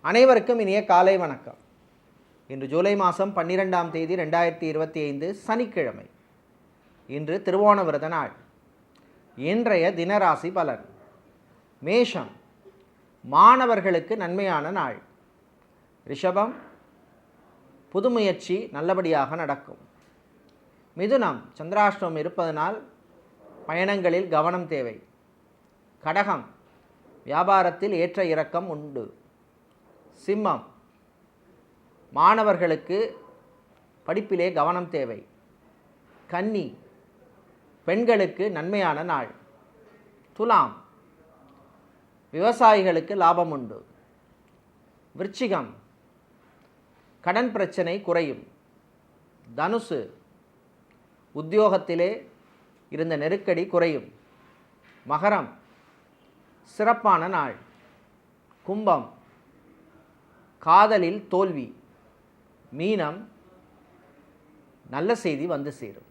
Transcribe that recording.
அனைவருக்கும் இனிய காலை வணக்கம். இன்று ஜூலை மாதம் 12ஆம் தேதி 2025 சனிக்கிழமை. இன்று திருவோண விரத நாள். இன்றைய தினராசி பலன். மேஷம், மாணவர்களுக்கு நன்மையான நாள். ரிஷபம், புது முயற்சி நல்லபடியாக நடக்கும். மிதுனம், சந்திராஷ்டமம் இருப்பதனால் பயணங்களில் கவனம் தேவை. கடகம், வியாபாரத்தில் ஏற்ற இறக்கம் உண்டு. சிம்மம், மாணவர்களுக்கு படிப்பிலே கவனம் தேவை. கன்னி, பெண்களுக்கு நன்மையான நாள். துலாம், விவசாயிகளுக்கு லாபம் உண்டு. விருச்சிகம், கடன் பிரச்சனை குறையும். தனுசு, உத்தியோகத்திலே இருந்த நெருக்கடி குறையும். மகரம், சிறப்பான நாள். கும்பம், காதலில் தோல்வி. மீனம், நல்ல செய்தி வந்து சேரும்.